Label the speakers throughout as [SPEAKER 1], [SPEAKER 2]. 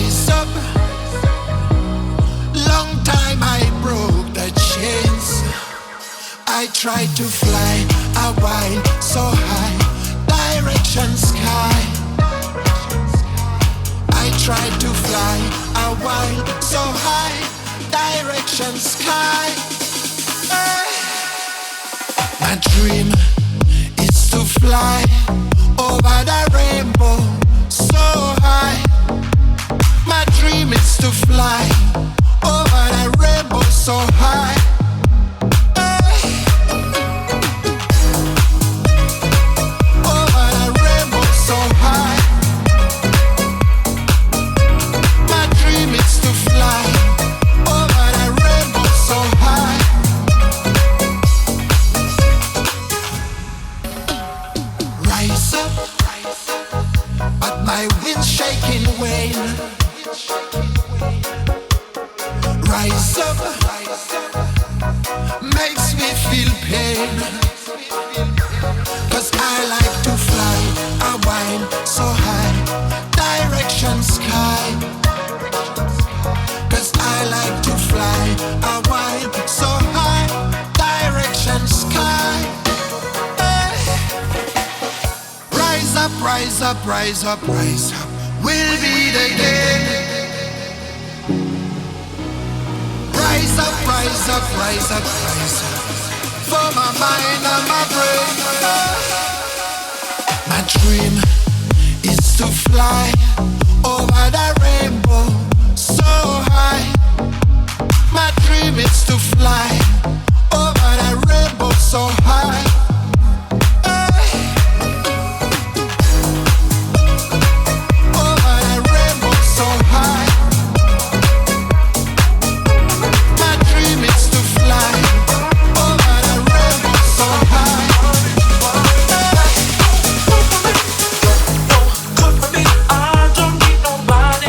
[SPEAKER 1] rise up. Long time I broke the chains. I tried to fly a while so high, direction sky. I tried to fly a while so high, direction sky. My dream is to fly over the rainbow so high. My dream is to fly over the rainbow so high. Over the rainbow so high. My dream is to fly over the rainbow so high. Rise up, but my wind's shaking wane. Rise up, makes me feel pain. Cause I like to fly a while so high, direction sky. Cause I like to fly a while so high, direction sky. Rise up, rise up, rise up, rise up, will be the day. Rise up, rise up, rise up, rise up, for my mind and my brain. My dream is to fly over the rainbow so high. My dream is to fly over the rainbow so high. Over the rainbow so high. My dream is to fly over the rainbow so high.
[SPEAKER 2] Good for me, I don't need nobody.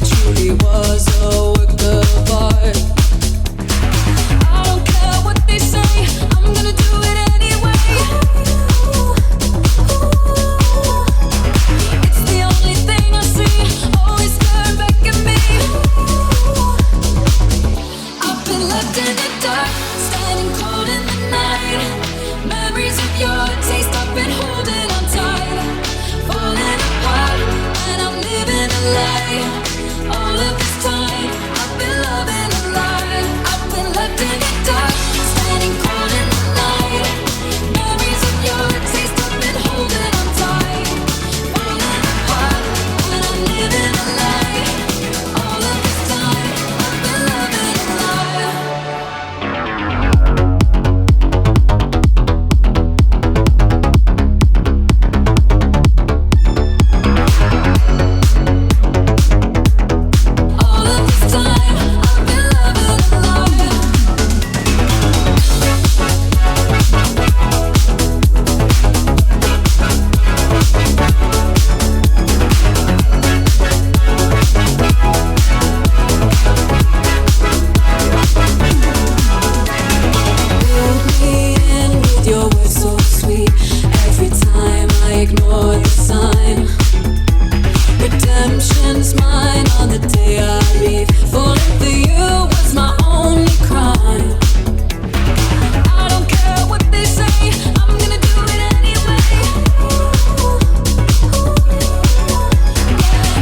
[SPEAKER 2] truly was a work of art. I don't care what they say, I'm gonna do it anyway. It's the only thing I see, always staring back at me. I've been left in the dark, standing cold in the night. Memories of your taste, I've been holding on tight. Falling apart, and I'm living a lie. All of this time, I've been loving a lie. I've been left in the dark, standing cold in the night. Memories of your taste, I've been holding on tight. Falling apart, and I'm living a lie. All of this time, I've been loving a lie. All of this time, I've been loving a lie. Pulled me in with your words so sweet. Every time I ignore the sign. Redemption's mine on the day I leave. Falling for you was my only crime. I don't care what they say, I'm gonna do it anyway.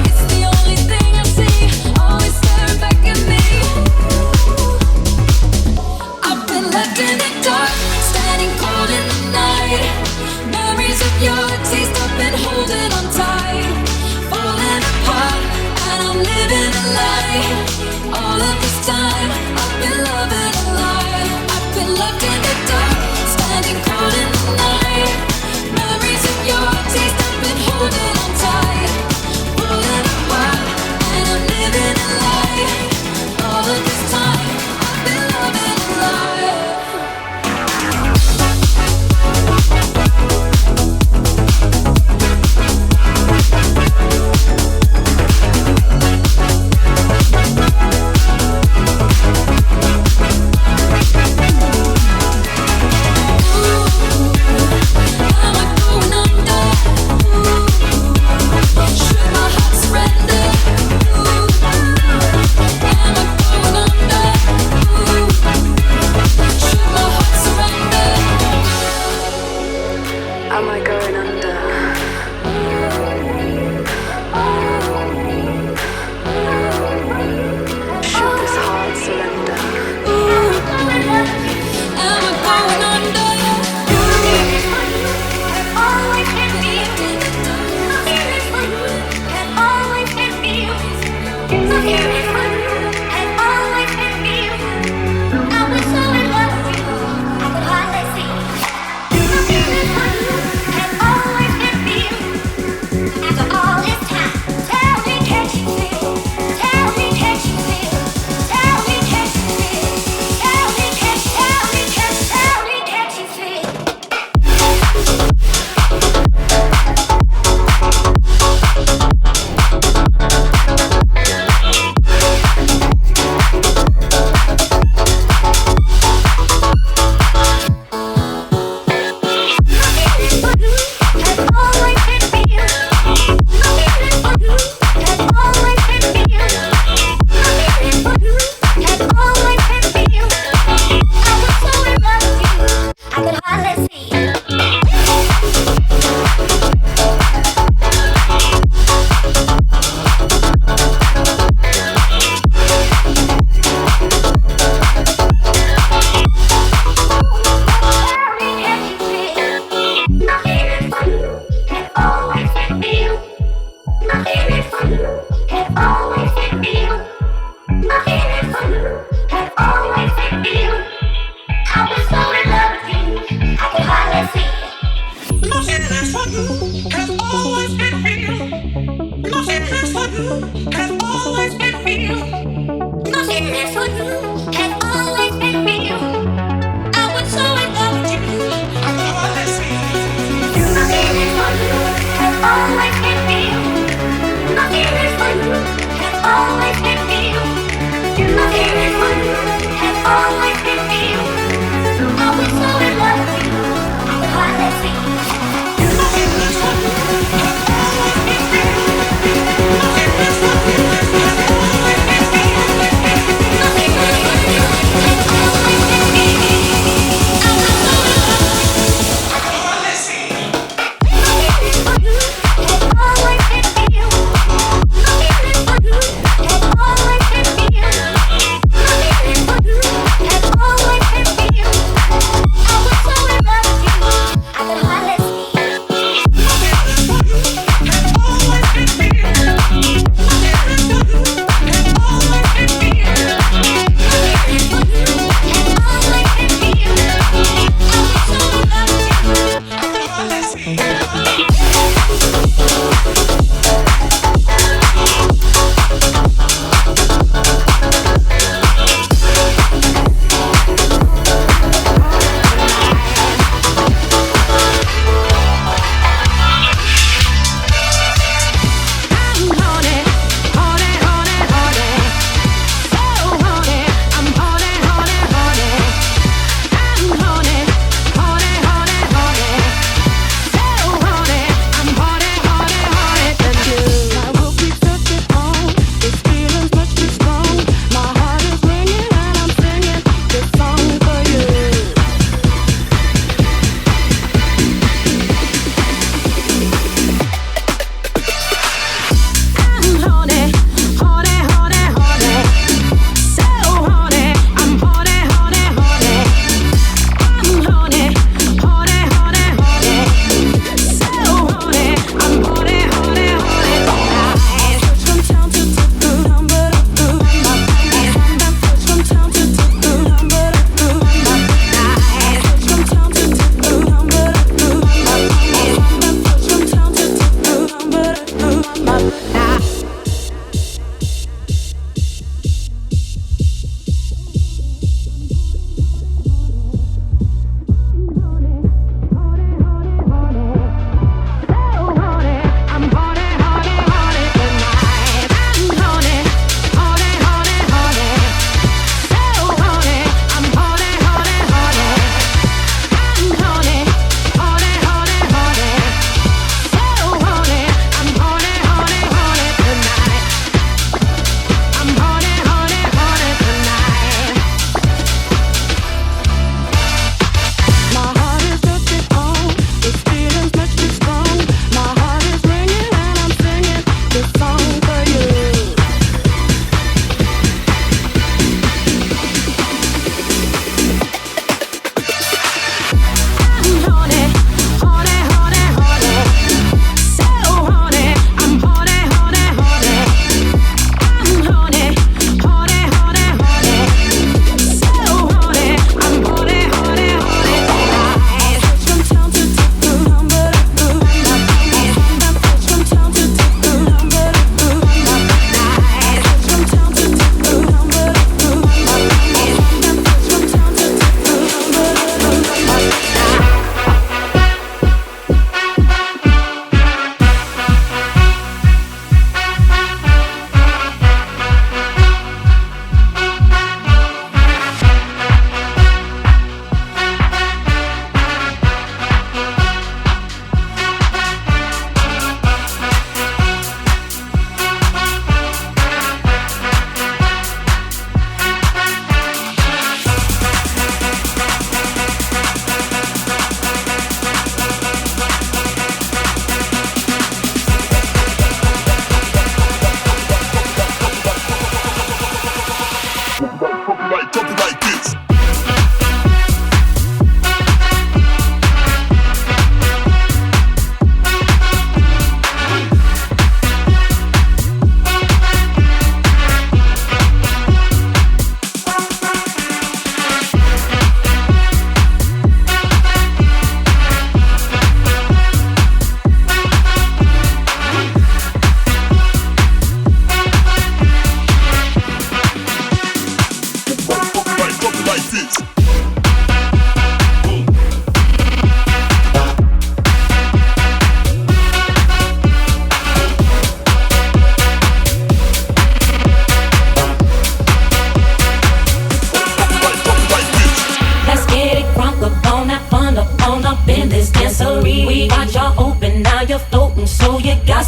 [SPEAKER 2] It's the only thing I see, always staring back at me. I've been left in the dark, standing cold in the night. Memories of your taste, I've been holding on tight. Falling apart, and I'm living a lie. All of this time, I've been loving a lie. I've been left in the dark, standing cold in the night. Memories of your taste, I've been holding on tight. Falling apart, and I'm living a lie. All of this time, I've been loving a lie.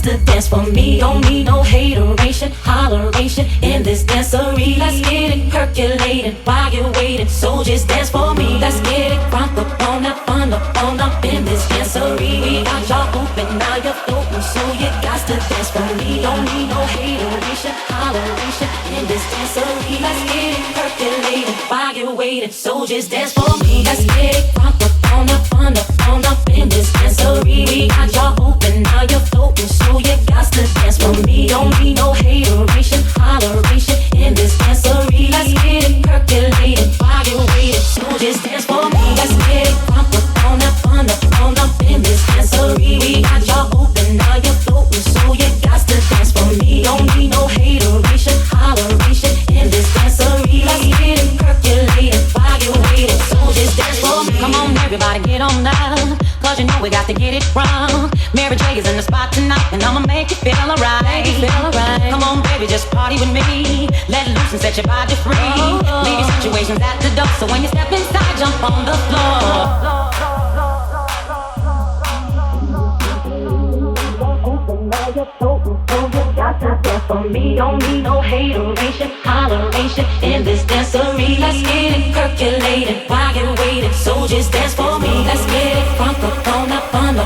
[SPEAKER 2] to dance for me. Don't need no hateration, holleration in this dancery. Let's get it percolated while you're waiting, so just dance for me. Let's get it front up on that fun up in this dancery. We got y'all open, now you're floating, so you got to dance for me. Don't need no hateration, holleration in this dancery. Let's get it percolated while you're waiting, so just dance for me. Let's get it front up on that fun up in this dancery. We got y'all open, now you're floating, so you got to dance for me. Don't need no hateration, holleration in this dancery. Let's get it percolated while you're waiting, so just dance for me. Let's get it front up on that fun up in this dancery. We got y'all open, now you're floating, so you got to dance for me. Don't need no hateration, holleration in this dancery. Let's get it percolated while you're waiting, so just dance for me. Come on, everybody, get on down, cause you know we got to get it wrong. Mary J is in the spot tonight, and I'ma make you feel alright. Come on, baby, just party with me. Let loose and set your body free. Leave your situations at the door, so when you step inside, jump on the floor. For me, don't need no hateration, holleration in this dancery. Let's get it percolated while you're waiting, so just dance for me. Let's get it front up on that fun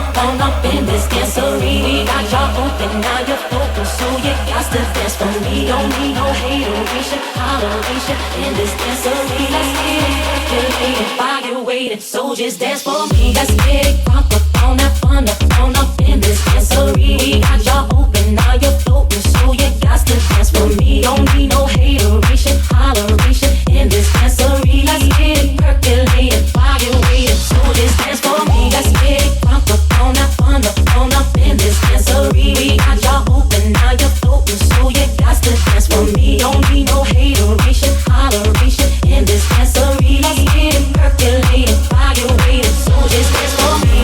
[SPEAKER 2] up in this dancery. We got y'all open, now you're open, so you got to dance for me. Don't need no hateration, holleration in this dancery. Let's get it percolated while you're waiting, so just dance for me. Let's get it front up on that fun up in this dancery. We got y'all open, now you're floating, so you got to dance for me. Don't need no hateration, holleration in this dancery. Let's get it percolated while you're waiting, so just dance for me. Let's get it front up on that fun up in this dancery. We got y'all open, now you're floating, so you got to dance for me. Don't need no hateration, holleration in this dancery. Let's get it percolated while you're waiting, so just dance for me.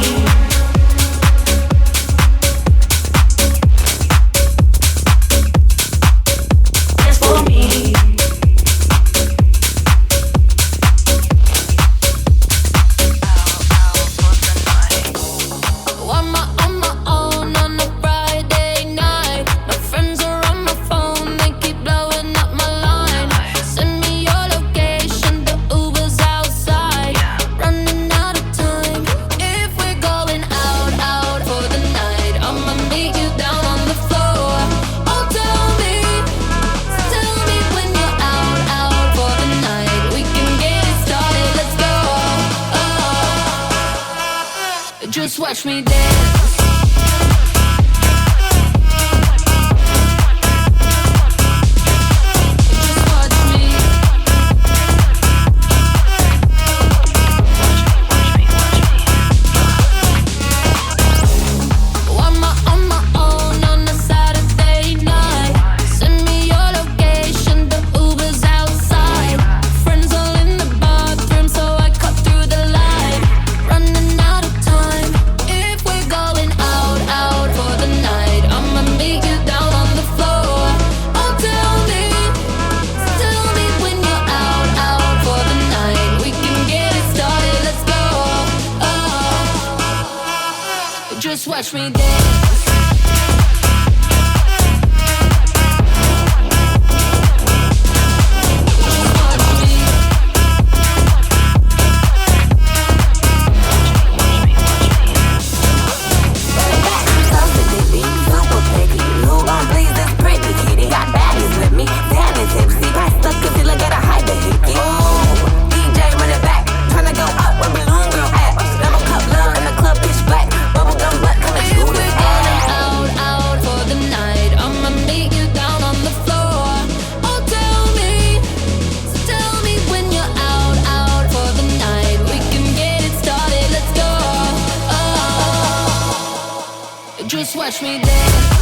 [SPEAKER 2] Watch me dance. Watch me dance. Just watch me dance.